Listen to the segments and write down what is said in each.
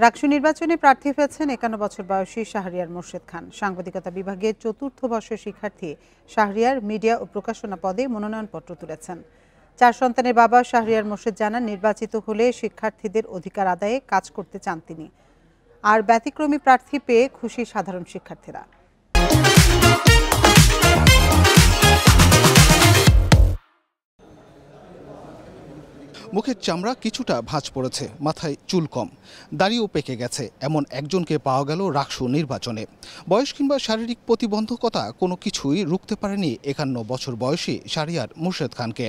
রাকসু নির্বাচনে প্রার্থী হয়েছেন ৫১ বছর বয়সী শাহরিয়ার মোর্শেদ খান। সাংবাদিকতা বিভাগের চতুর্থ বর্ষের শিক্ষার্থী শাহরিয়ার মিডিয়া ও প্রকাশনা পদে মনোনয়নপত্র তুলেছেন। ৪ সন্তানের বাবা শাহরিয়ার মোর্শেদ জানান, নির্বাচিত হলে শিক্ষার্থীদের অধিকার আদায়ে কাজ করতে চান তিনি। আর ব্যতিক্রমী প্রার্থী পেয়ে খুশি সাধারণ শিক্ষার্থীরা। মুখের চামড়া কিছুটা ভাঁজ পড়েছে, মাথায় চুল কম, দাড়িও পেকে গেছে এমন একজনকে পাওয়া গেল রাকসু নির্বাচনে। বয়স কিংবা শারীরিক প্রতিবন্ধকতা কোনো কিছুই রুখতে পারেনি ৫১ বছর বয়সী শাহরিয়ার মোর্শেদ খানকে।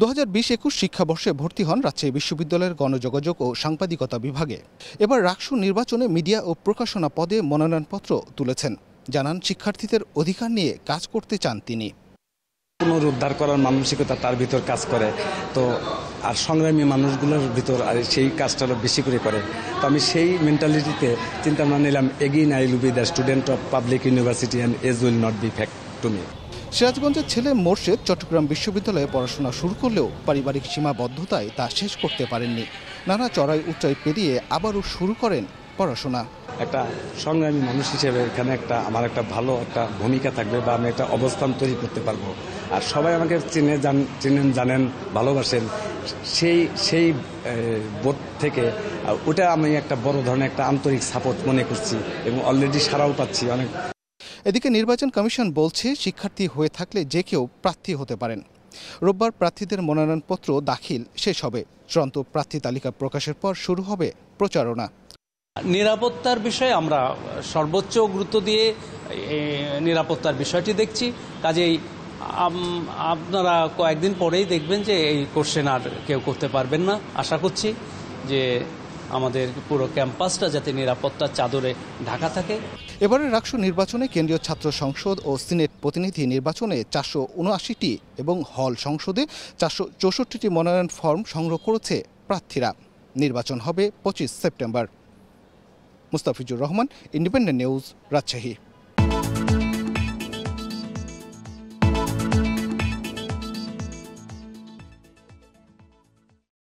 ২০২০-২১ শিক্ষাবর্ষে ভর্তি হন রাজশাহী বিশ্ববিদ্যালয়ের গণযোগাযোগ ও সাংবাদিকতা বিভাগে। এবার রাকসু নির্বাচনে মিডিয়া ও প্রকাশনা পদে মনোনয়নপত্র তুলেছেন। জানান, শিক্ষার্থীদের অধিকার নিয়ে কাজ করতে চান তিনি। পুনরুদ্ধার করার মানসিকতা তার ভিতর কাজ করে, তো আর সংগ্রামী মানুষগুলোর ভিতর আর সেই কাজটা বেশি করে। তো আমি সেই মেন্টালিটিতে চিন্তা নিলাম, again I will be the student of public university and as will not be fact to me. সিরাজগঞ্জের ছেলে মোর্শেদ চট্টগ্রাম বিশ্ববিদ্যালয়ে পড়াশোনা শুরু করলেও পারিবারিক সীমাবদ্ধতায় তা শেষ করতে পারেননি। নানা চড়াই উচ্চাই পেরিয়ে আবারও শুরু করেন পড়াশোনা। একটা সংগ্রামী মানুষ হিসেবে এখানে আমার একটা ভালো একটা ভূমিকা থাকবে, বা আমি একটা অবস্থান তৈরি করতে পারবো। আর সবাই আমাকে চিনেন, জানেন, ভালোবাসেন। সেই বোধ থেকে ওটা আমি একটা বড় ধরনের একটা আন্তরিক সাপোর্ট মনে করছি, এবং অলরেডি সাড়াও পাচ্ছি অনেক। এদিকে নির্বাচন কমিশন বলছে, শিক্ষার্থী হয়ে থাকলে যে কেউ প্রার্থী হতে পারেন। রোববার প্রার্থীদের মনোনয়নপত্র দাখিল শেষ হবে। চূড়ান্ত প্রার্থী তালিকা প্রকাশের পর শুরু হবে প্রচারণা। নিরাপত্তার বিষয়ে আমরা সর্বোচ্চ গুরুত্ব দিয়ে নিরাপত্তার বিষয়টি দেখছি। কাজেই আপনারা কয়েকদিন পরেই দেখবেন যে এই কোশ্চেন আর কেউ করতে পারবেন না। আশা করছি যে আমাদের পুরো ক্যাম্পাসটা যাতে নিরাপত্তার চাদরে ঢাকা থাকে। এবারের রাকসু নির্বাচনে কেন্দ্রীয় ছাত্র সংসদ ও সিনেট প্রতিনিধি নির্বাচনে ৪৭৯টি এবং হল সংসদে ৪৬৪টি মনোনয়ন ফর্ম সংগ্রহ করেছে প্রার্থীরা। নির্বাচন হবে ২৫ September. Mustafizur Rahman, independent news, Rajshahi.